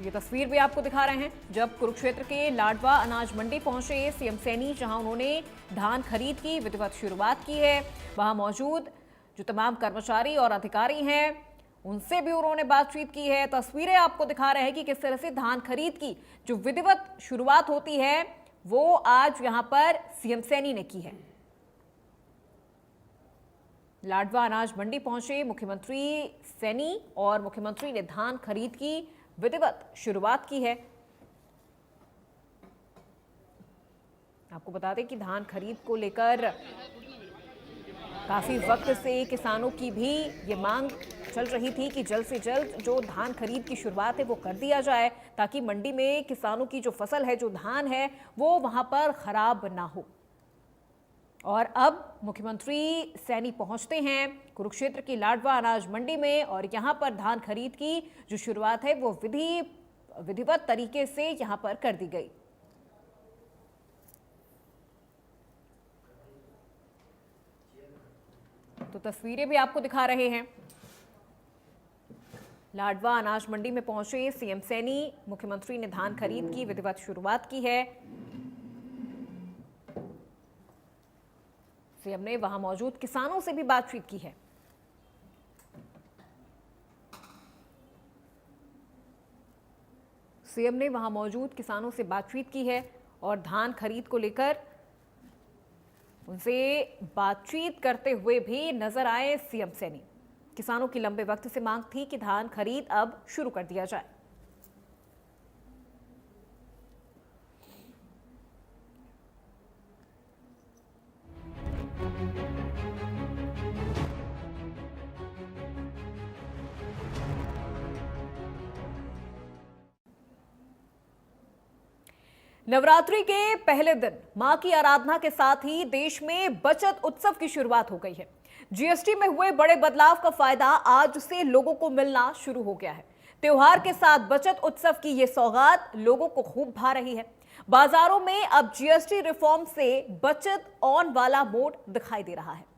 ये तस्वीर भी आपको दिखा रहे हैं जब कुरुक्षेत्र के लाडवा अनाज मंडी पहुंचे सीएम सैनी, जहां उन्होंने धान खरीद की विधिवत शुरुआत की है। वहां मौजूद जो तमाम कर्मचारी और अधिकारी हैं उनसे भी उन्होंने बातचीत की है। तस्वीरें आपको दिखा रहे हैं कि किस तरह से धान खरीद की जो विधिवत शुरुआत होती है वो आज यहां पर सीएम सैनी ने की है। लाडवा अनाज मंडी पहुंचे मुख्यमंत्री सैनी और मुख्यमंत्री ने धान खरीद की विधिवत शुरुआत की है। आपको बता दें कि धान खरीद को लेकर काफी वक्त से किसानों की भी ये मांग चल रही थी कि जल्द से जल्द जो धान खरीद की शुरुआत है वो कर दिया जाए, ताकि मंडी में किसानों की जो फसल है, जो धान है, वो वहां पर खराब ना हो। और अब मुख्यमंत्री सैनी पहुंचते हैं कुरुक्षेत्र की लाडवा अनाज मंडी में और यहां पर धान खरीद की जो शुरुआत है वो विधिवत तरीके से यहां पर कर दी गई। तो तस्वीरें भी आपको दिखा रहे हैं। लाडवा अनाज मंडी में पहुंचे सीएम सैनी, मुख्यमंत्री ने धान खरीद की विधिवत शुरुआत की है। सीएम ने वहां मौजूद किसानों से भी बातचीत की है। सीएम ने वहां मौजूद किसानों से बातचीत की है और धान खरीद को लेकर उनसे बातचीत करते हुए भी नजर आए सीएम सैनी। किसानों की लंबे वक्त से मांग थी कि धान खरीद अब शुरू कर दिया जाए। नवरात्रि के पहले दिन मां की आराधना के साथ ही देश में बचत उत्सव की शुरुआत हो गई है। जीएसटी में हुए बड़े बदलाव का फायदा आज से लोगों को मिलना शुरू हो गया है। त्योहार के साथ बचत उत्सव की ये सौगात लोगों को खूब भा रही है। बाजारों में अब जीएसटी रिफॉर्म से बचत ऑन वाला मोड दिखाई दे रहा है।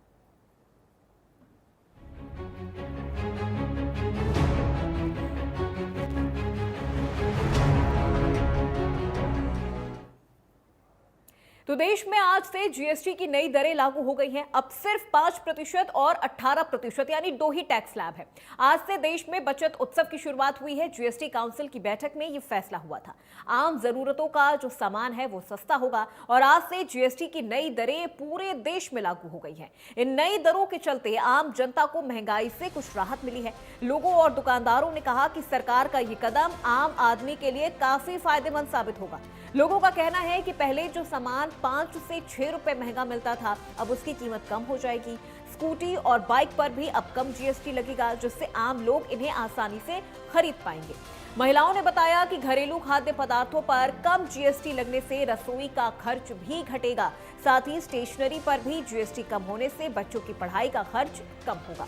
तो देश में आज से जीएसटी की नई दरें लागू हो गई हैं। अब सिर्फ 5% और 18% यानी 2 ही टैक्स स्लैब है। आज से देश में बचत उत्सव की शुरुआत हुई है। जीएसटी काउंसिल की बैठक में यह फैसला हुआ था। आम जरूरतों का जो सामान है वो सस्ता होगा और आज से जीएसटी की नई दरें पूरे देश में लागू हो गई हैं। इन नई दरों के चलते आम जनता को महंगाई से कुछ राहत मिली है। लोगों और दुकानदारों ने कहा कि सरकार का ये कदम आम आदमी के लिए काफी फायदेमंद साबित होगा। लोगों का कहना है कि पहले जो सामान 5 से 6 रुपए महंगा मिलता था, अब उसकी कीमत कम हो जाएगी। स्कूटी और बाइक पर भी अब कम जीएसटी लगेगा, जिससे आम लोग इन्हें आसानी से खरीद पाएंगे। महिलाओं ने बताया कि घरेलू खाद्य पदार्थों पर कम जीएसटी लगने से रसोई का खर्च भी घटेगा। साथ ही स्टेशनरी पर भी जीएसटी कम होने से बच्चों की पढ़ाई का खर्च कम होगा।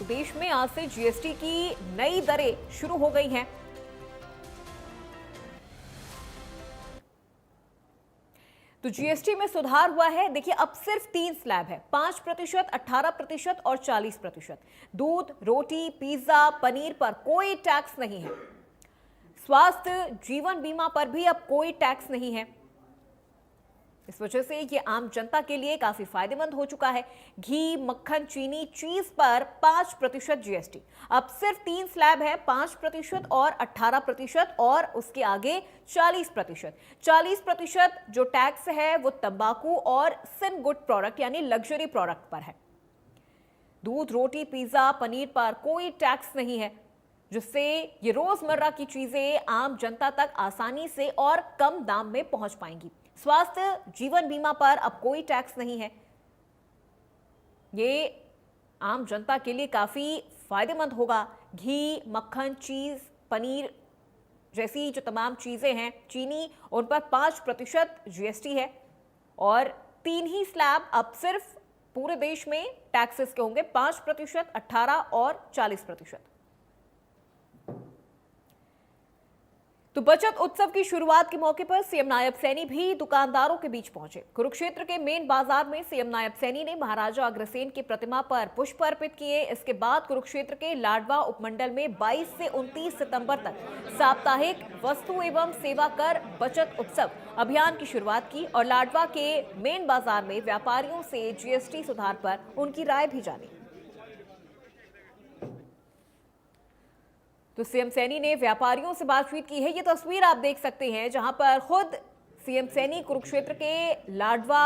देश में आज से जीएसटी की नई दरें शुरू हो गई हैं। तो जीएसटी में सुधार हुआ है। देखिए, अब सिर्फ 3 स्लैब है, 5%, 18% और 40%। दूध, रोटी, पिज्जा, पनीर पर कोई टैक्स नहीं है। स्वास्थ्य, जीवन बीमा पर भी अब कोई टैक्स नहीं है। इस वजह से ये आम जनता के लिए काफी फायदेमंद हो चुका है। घी, मक्खन, चीनी, चीज पर 5% जीएसटी। अब सिर्फ 3 स्लैब है, 5% और 18% और उसके आगे 40%। 40% जो टैक्स है वो तंबाकू और सिन गुड प्रोडक्ट यानी लग्जरी प्रोडक्ट पर है। दूध, रोटी, पिज्जा, पनीर पर कोई टैक्स नहीं है, जिससे ये रोजमर्रा की चीजें आम जनता तक आसानी से और कम दाम में पहुंच पाएंगी। स्वास्थ्य, जीवन बीमा पर अब कोई टैक्स नहीं है। ये आम जनता के लिए काफी फायदेमंद होगा। घी, मक्खन, चीज, पनीर जैसी जो तमाम चीजें हैं, चीनी, उन पर 5% जीएसटी है और 3 ही स्लैब अब सिर्फ पूरे देश में टैक्सेस के होंगे, 5%, 18% और 40%। तो बचत उत्सव की शुरुआत के मौके पर सीएम नायब सैनी भी दुकानदारों के बीच पहुंचे। कुरुक्षेत्र के मेन बाजार में सीएम नायब सैनी ने महाराजा अग्रसेन की प्रतिमा पर पुष्प अर्पित किए। इसके बाद कुरुक्षेत्र के लाडवा उपमंडल में 22 से 29 सितंबर तक साप्ताहिक वस्तु एवं सेवा कर बचत उत्सव अभियान की शुरुआत की और लाडवा के मेन बाजार में व्यापारियों से जीएसटी सुधार पर उनकी राय भी जानी। तो सीएम सैनी ने व्यापारियों से बातचीत की है। ये तस्वीर आप देख सकते हैं जहां पर खुद सीएम सैनी कुरुक्षेत्र के लाडवा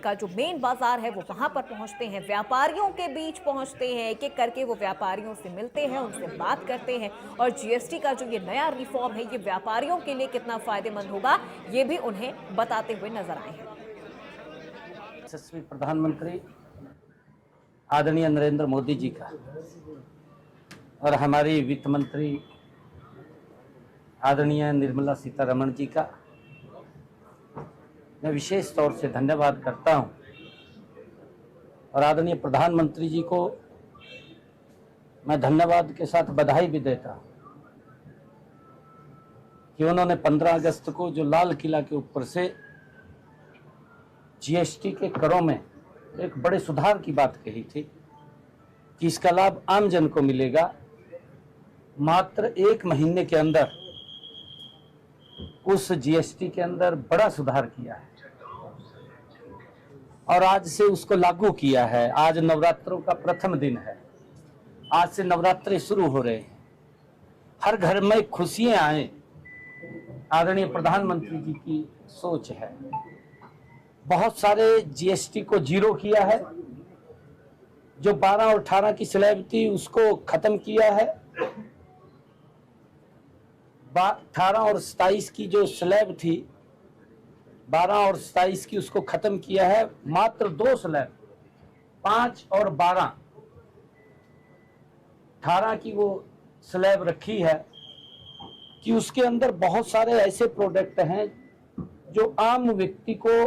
का जो मेन बाजार है वो वहां पर पहुंचते हैं, व्यापारियों के बीच पहुंचते हैं, एक एक करके वो व्यापारियों से मिलते हैं, उनसे बात करते हैं और जीएसटी का जो ये नया रिफॉर्म है ये व्यापारियों के लिए कितना फायदेमंद होगा ये भी उन्हें बताते हुए नजर आए हैं। यशस्वी प्रधानमंत्री आदरणीय नरेंद्र मोदी जी का और हमारी वित्त मंत्री आदरणीय निर्मला सीतारमण जी का मैं विशेष तौर से धन्यवाद करता हूं और आदरणीय प्रधानमंत्री जी को मैं धन्यवाद के साथ बधाई भी देता हूं कि उन्होंने 15 अगस्त को जो लाल किला के ऊपर से जीएसटी के करों में एक बड़े सुधार की बात कही थी कि इसका लाभ आम जन को मिलेगा। मात्र 1 महीने के अंदर उस जीएसटी के अंदर बड़ा सुधार किया है और आज से उसको लागू किया है। आज नवरात्रों का प्रथम दिन है, आज से नवरात्रे शुरू हो रहे हैं, हर घर में खुशियां आए, आदरणीय प्रधानमंत्री जी की सोच है। बहुत सारे जीएसटी को जीरो किया है, जो 12 और 18 की स्लैब थी उसको खत्म किया है। 18 और 27 की जो स्लैब थी 12 और 27 की उसको खत्म किया है। मात्र 2 स्लैब 5 और 12 18 की वो स्लैब रखी है कि उसके अंदर बहुत सारे ऐसे प्रोडक्ट हैं जो आम व्यक्ति को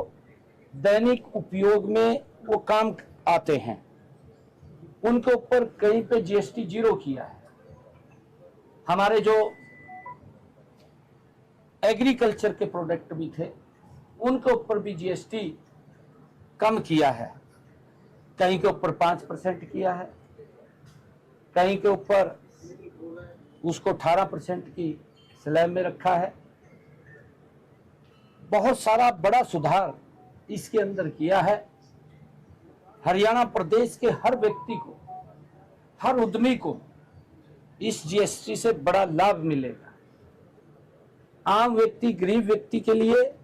दैनिक उपयोग में वो काम आते हैं, उनके ऊपर कहीं पे जीएसटी जीरो किया है। हमारे जो एग्रीकल्चर के प्रोडक्ट भी थे उनके ऊपर भी जीएसटी कम किया है, कहीं के ऊपर 5% किया है, कहीं के ऊपर उसको 18% की स्लैब में रखा है। बहुत सारा बड़ा सुधार इसके अंदर किया है। हरियाणा प्रदेश के हर व्यक्ति को, हर उद्यमी को इस जीएसटी से बड़ा लाभ मिलेगा। आम व्यक्ति, गरीब व्यक्ति के लिए